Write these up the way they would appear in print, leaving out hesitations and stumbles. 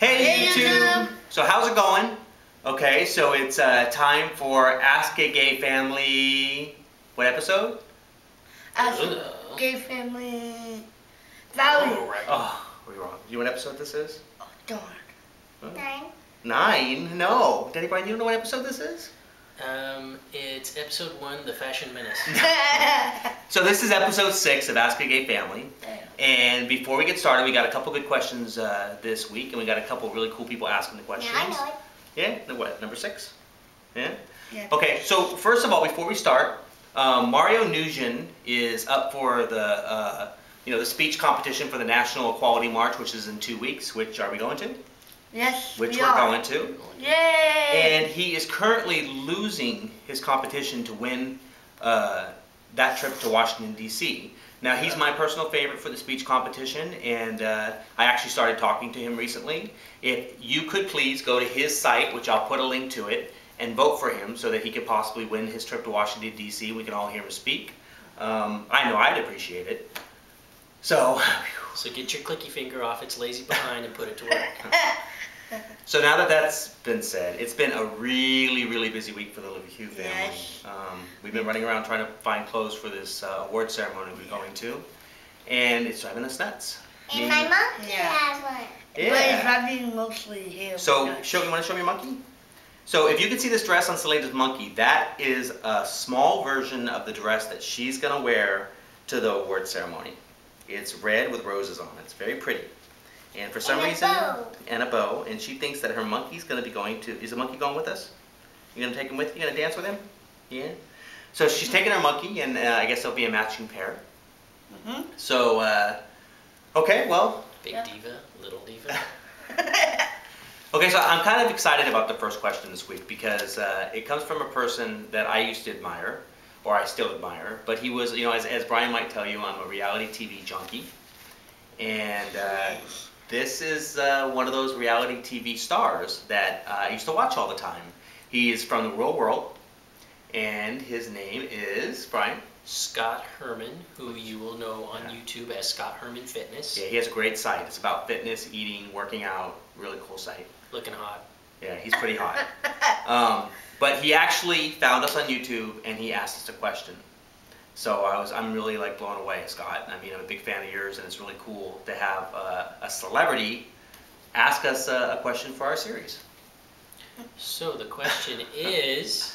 Hey YouTube! So how's it going? Okay, so it's time for Ask a Gay Family... What episode? Ask a Gay Family... Value. Oh, we're wrong. Do you know what episode this is? Oh, darn. Huh? 9. 9? No. Daddy Bryan, you don't know what episode this is? It's episode 1, The Fashion Menace. So this is episode 6 of Ask a Gay Family. And before we get started, we got a couple good questions this week, and we got a couple really cool people asking the questions. Yeah, I know it. Yeah? What, number 6? Yeah? Yeah. Okay, so first of all, before we start, Mario Nugent is up for the, the speech competition for the National Equality March, which is in 2 weeks. Which are we going to? Yes, Which we we're are. going to. Yay! And he is currently losing his competition to win that trip to Washington, D.C. Now, he's my personal favorite for the speech competition, and I actually started talking to him recently. If you could please go to his site, which I'll put a link to it, and vote for him so that he could possibly win his trip to Washington, D.C. We can all hear him speak. I know I'd appreciate it. So get your clicky finger off its lazy behind and put it to work. So now that that's been said, it's been a really, really busy week for the LiveQ family. Yes. We've been running around trying to find clothes for this award ceremony we're going to, and it's driving us nuts. And my monkey has one. But it's driving mostly here. So, you want to show me your monkey? So if you can see this dress on Selena's monkey, that is a small version of the dress that she's going to wear to the award ceremony. It's red with roses on it. It's very pretty. And for some reason, and a bow, and she thinks that her monkey's going to be going to, is the monkey going with us? You going to take him with you? You going to dance with him? Yeah? So she's taking her monkey, and I guess they'll be a matching pair. Mm-hmm. So, okay, well. Big diva, little diva. Okay, so I'm kind of excited about the first question this week because it comes from a person that I used to admire, or I still admire, but he was, as Bryan might tell you, I'm a reality TV junkie. And this is one of those reality TV stars that I used to watch all the time. He is from the real world, and his name is, Bryan? Scott Herman, who you will know on YouTube as Scott Herman Fitness. Yeah, he has a great site. It's about fitness, eating, working out. Really cool site. Looking hot. Yeah, he's pretty hot. But he actually found us on YouTube, and he asked us a question. So I'm really blown away, Scott. I mean, I'm a big fan of yours, and it's really cool to have a celebrity ask us a question for our series. So the question is...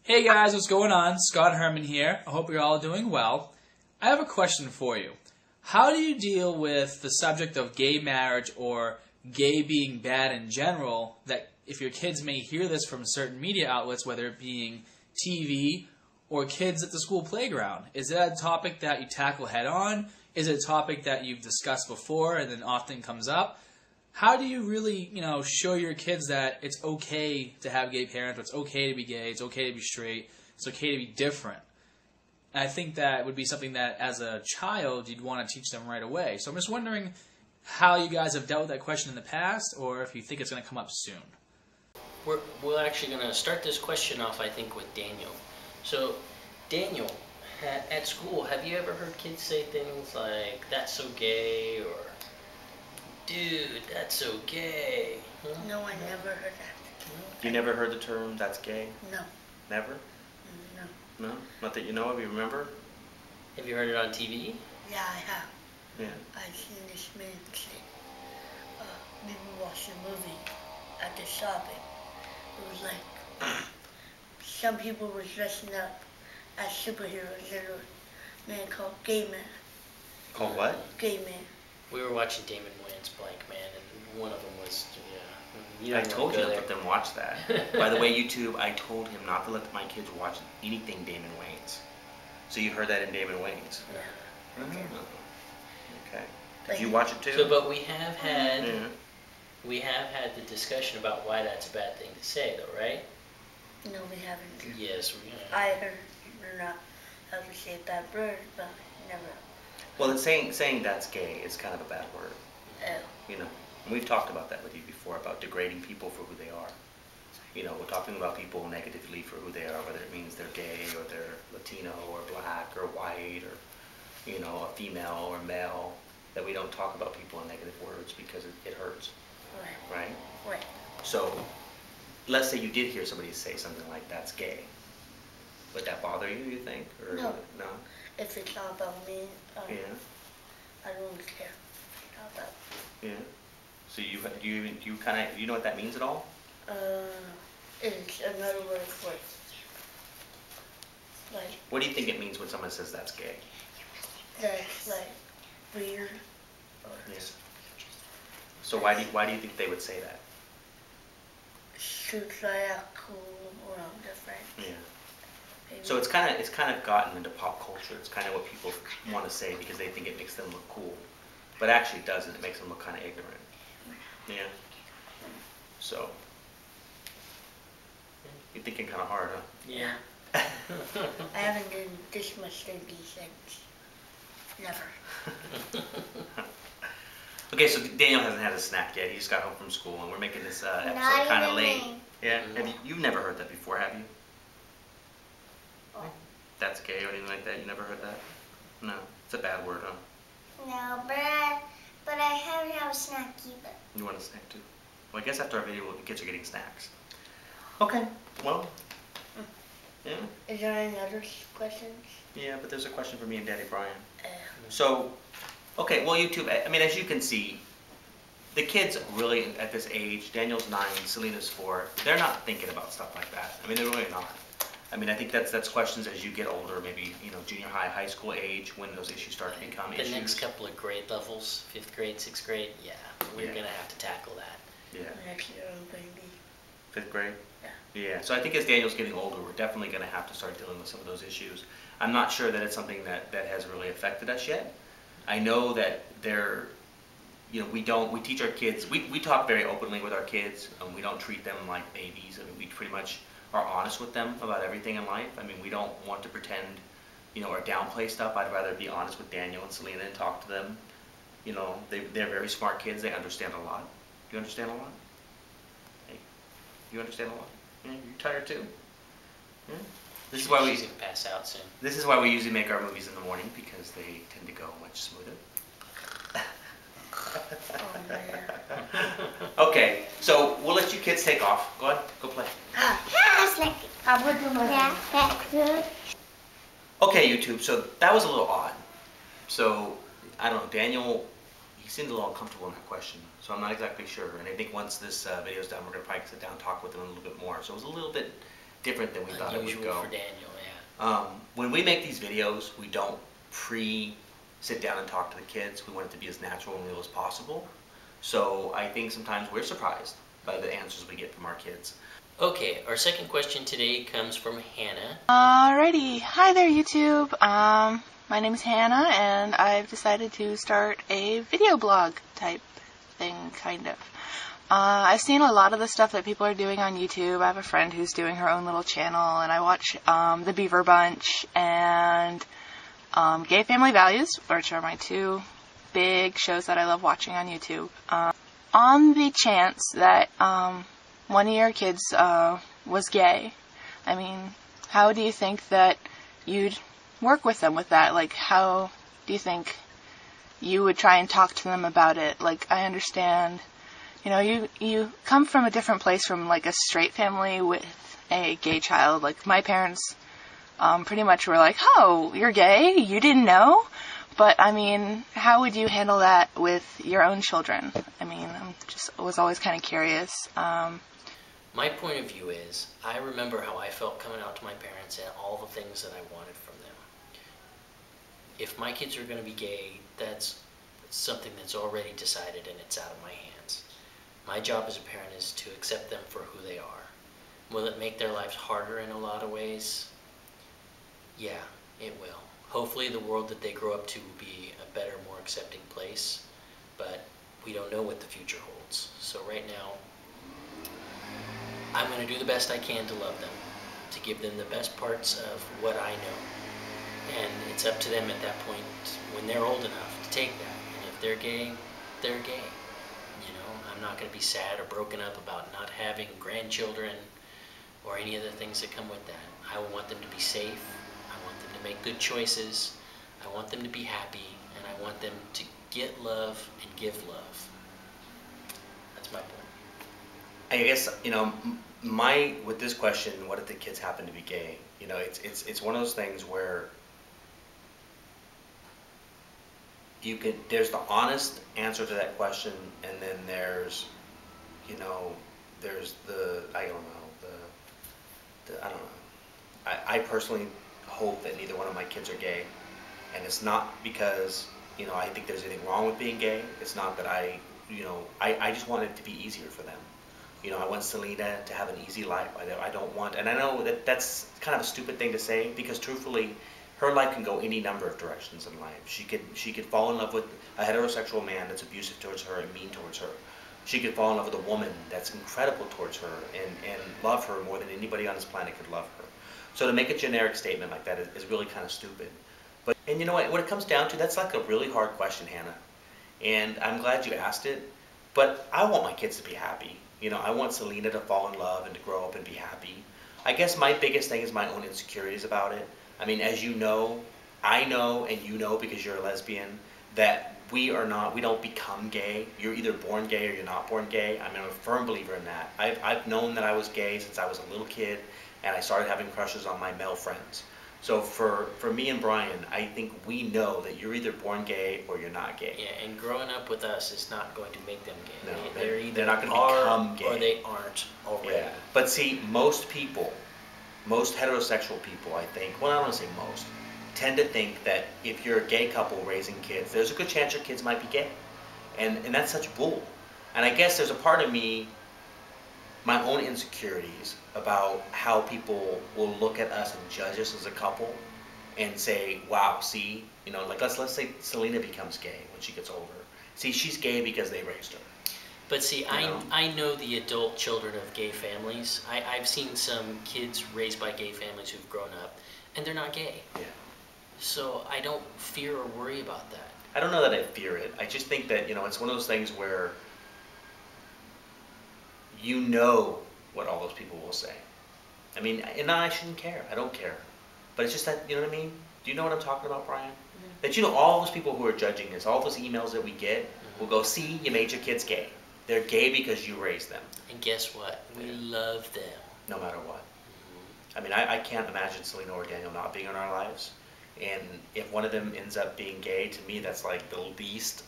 Hey guys, what's going on? Scott Herman here. I hope you're all doing well. I have a question for you. How do you deal with the subject of gay marriage or gay being bad in general, that if your kids may hear this from certain media outlets, whether it being TV or kids at the school playground? Is that a topic that you tackle head on? Is it a topic that you've discussed before and then often comes up? How do you really, show your kids that it's okay to have gay parents, it's okay to be gay, it's okay to be straight, it's okay to be different? And I think that would be something that as a child you'd want to teach them right away. So I'm just wondering how you guys have dealt with that question in the past, or if you think it's going to come up soon. We're actually going to start this question off, I think, with Daniel. So, Daniel, at school, have you ever heard kids say things like, that's so gay, or, dude, that's so gay? No, I never heard that. You never heard the term, that's gay? No. Never? No. No? Not that you know of, you remember? Have you heard it on TV? Yeah, I have. Yeah. I've seen this man say, we were watching a movie at the shopping. It was like, some people were dressing up as superheroes. There was a man called Gay Man. Called what? Gay Man. We were watching Damon Wayans' Blank Man, and one of them was, yeah. I told you to let them watch that. By the way, YouTube, I told him not to let my kids watch anything Damon Wayans. So you heard that in Damon Wayans? Yeah. Okay. Did you watch it too? So, but we have had the discussion about why that's a bad thing to say, though, right? No, we haven't. Yes, we have. I heard you're not how to say bad word, but never. Well, then saying that's gay is kind of a bad word. Oh. And we've talked about that with you before, about degrading people for who they are. We're talking about people negatively for who they are, whether it means they're gay or they're Latino or black or white or, a female or male, that we don't talk about people in negative words because it hurts. Right. right? Right. So, let's say you did hear somebody say something like, that's gay. Would that bother you, you think? Or No. No? If it's not about me, Yeah, I don't care. It's not about. yeah. So you know what that means at all? It's another word for like What do you think it means when someone says that's gay? that's like weird or Yeah. So why do you think they would say that? to try out cool or different. Yeah. Maybe. So it's kind of gotten into pop culture. It's kind of what people want to say because they think it makes them look cool, but actually it doesn't. It makes them look kind of ignorant. Yeah. So you're thinking kind of hard, huh? Yeah. I haven't done this much thinking since. Never. Okay, so Daniel hasn't had a snack yet. He just got home from school, and we're making this episode Not kind of even late. me. Yeah. You've never heard that before, have you? Oh. That's gay or anything like that? You never heard that? No. It's a bad word, huh? No, but I haven't had a snack either. You want a snack too? Well, I guess after our video, the kids are getting snacks. Okay. Well. Yeah. Is there any other questions? Yeah, but there's a question for me and Daddy Bryan. Uh, So, okay, well, YouTube, I mean, as you can see, the kids really, at this age, Daniel's 9, Selena's 4, they're not thinking about stuff like that. I mean, they're really not. I mean, I think that's questions as you get older, maybe, junior high, high school age, when those issues start to become issues. The next couple of grade levels, 5th grade, 6th grade, yeah, we're Yeah. going to have to tackle that. Yeah. next year I'm going to be. 5th grade? Yeah. Yeah, so I think as Daniel's getting older, we're definitely going to have to start dealing with some of those issues. I'm not sure that it's something that has really affected us yet. I know that we teach our kids, we talk very openly with our kids, and we don't treat them like babies. I mean, we pretty much are honest with them about everything in life. I mean, we don't want to pretend, or downplay stuff. I'd rather be honest with Daniel and Selena and talk to them. They're very smart kids. They understand a lot. Do you understand a lot? Hey, you understand a lot? Yeah, you're tired too? Yeah. This is why She's going to pass out soon. This is why we usually make our movies in the morning, because they tend to go much smoother. Oh, man. Okay, so we'll let you kids take off. Go ahead, go play. Snack. I'm going to do my Yeah. Okay, YouTube, so that was a little odd. So, I don't know, Daniel, he seemed a little uncomfortable in that question, so I'm not exactly sure. And I think once this video's done, we're going to probably sit down and talk with him a little bit more. So it was a little bit different than we thought it would Unusual go. for Daniel, yeah. When we make these videos, we don't sit down and talk to the kids. We want it to be as natural and real as possible. So I think sometimes we're surprised by the answers we get from our kids. Okay, our second question today comes from Hanna. Alrighty, hi there YouTube. My name is Hannah and I've decided to start a video blog type thing, kind of. I've seen a lot of the stuff that people are doing on YouTube. I have a friend who's doing her own little channel, and I watch The Beaver Bunch and Gay Family Values, which are my two big shows that I love watching on YouTube. On the chance that one of your kids was gay, I mean, how do you think that you'd work with them with that? Like, how do you think you would try and talk to them about it? Like, I understand, you come from a different place from, like, a straight family with a gay child. Like, my parents pretty much were like, oh, you're gay? You didn't know? But, I mean, how would you handle that with your own children? I mean, was always kind of curious. My point of view is, I remember how I felt coming out to my parents and all the things that I wanted from them. If my kids are going to be gay, that's something that's already decided and it's out of my hands. My job as a parent is to accept them for who they are. Will it make their lives harder in a lot of ways? Yeah, it will. Hopefully the world that they grow up to will be a better, more accepting place, but we don't know what the future holds. So right now, I'm going to do the best I can to love them, to give them the best parts of what I know. And it's up to them at that point, when they're old enough, to take that. And if they're gay, they're gay. I'm not going to be sad or broken up about not having grandchildren or any of the things that come with that. I want them to be safe. I want them to make good choices. I want them to be happy. And I want them to get love and give love. That's my point. I guess, with this question, what if the kids happen to be gay? It's one of those things where there's the honest answer to that question, and then there's I don't know, I don't know. I personally hope that neither one of my kids are gay, and it's not because, I think there's anything wrong with being gay. It's not that I just want it to be easier for them. I want Selena to have an easy life. I don't want, and I know that that's kind of a stupid thing to say, because truthfully, her life can go any number of directions in life. She could fall in love with a heterosexual man that's abusive towards her and mean towards her. She could fall in love with a woman that's incredible towards her and love her more than anybody on this planet could love her. So to make a generic statement like that is really kind of stupid. And you know what? When it comes down to, that's like a really hard question, Hannah. And I'm glad you asked it. But I want my kids to be happy. I want Selena to fall in love and to grow up and be happy. I guess my biggest thing is my own insecurities about it. I mean, as you know, I know, and you know because you're a lesbian, that we don't become gay. You're either born gay or you're not born gay. I'm a firm believer in that. I've known that I was gay since I was a little kid, and I started having crushes on my male friends. So for me and Bryan, I think we know that you're either born gay or you're not gay. Yeah, and growing up with us is not going to make them gay. No, they're not going to become gay. Or they aren't already. Yeah. But see, most heterosexual people, I think, well, I don't want to say most, tend to think that if you're a gay couple raising kids, there's a good chance your kids might be gay. And that's such bull. And I guess there's a part of me, my own insecurities about how people will look at us and judge us as a couple and say, wow, see, like let's say Selena becomes gay when she gets older. See, she's gay because they raised her. But see, I know the adult children of gay families. I've seen some kids raised by gay families who've grown up, and they're not gay. Yeah. So I don't fear or worry about that. I don't know that I fear it. I just think that, it's one of those things where what all those people will say. I mean, and I shouldn't care. I don't care. But it's just that, you know what I mean? Do you know what I'm talking about, Bryan? Mm-hmm. That, all those people who are judging us, all those emails that we get, will go, see, you made your kids gay. They're gay because you raised them. And guess what? We love them. No matter what. Mm-hmm. I mean, I can't imagine Selena or Daniel not being in our lives. And if one of them ends up being gay, to me, that's like the least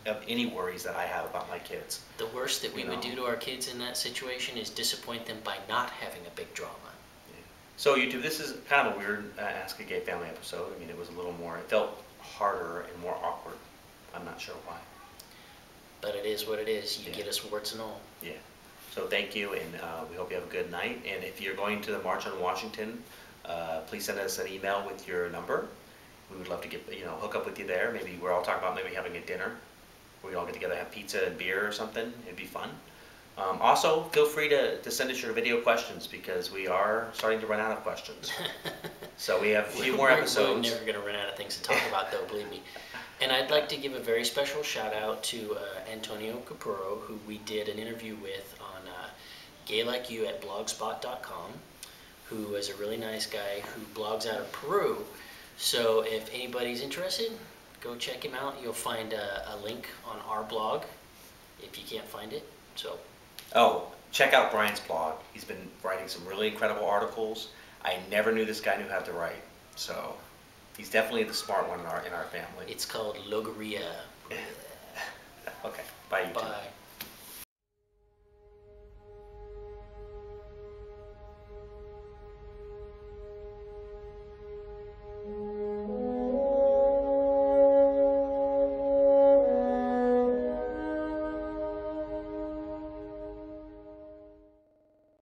of any worries that I have about my kids. The worst that we would do to our kids in that situation is disappoint them by not having a big drama. Yeah. So YouTube, this is kind of a weird Ask a Gay Family episode. I mean, it was a little more, it felt harder and more awkward. I'm not sure why. But it is what it is. You get us warts and all. Yeah. So thank you, and we hope you have a good night. And if you're going to the March on Washington, please send us an email with your number. We would love to get, hook up with you there. Maybe we're all talking about maybe having a dinner. We all get together, have pizza and beer or something. It'd be fun. Also, feel free to send us your video questions, because we are starting to run out of questions. So we have a few more episodes. We're never going to run out of things to talk about, though, believe me. And I'd like to give a very special shout out to Antonio Capurro, who we did an interview with on gaylikeYou at blogspot.com, who is a really nice guy who blogs out of Peru. So if anybody's interested, go check him out. You'll find a link on our blog if you can't find it. So. Oh, check out Bryan's blog. He's been writing some really incredible articles. I never knew this guy knew how to write. So he's definitely the smart one in our family. It's called Logoria. Okay. Bye, YouTube. Bye.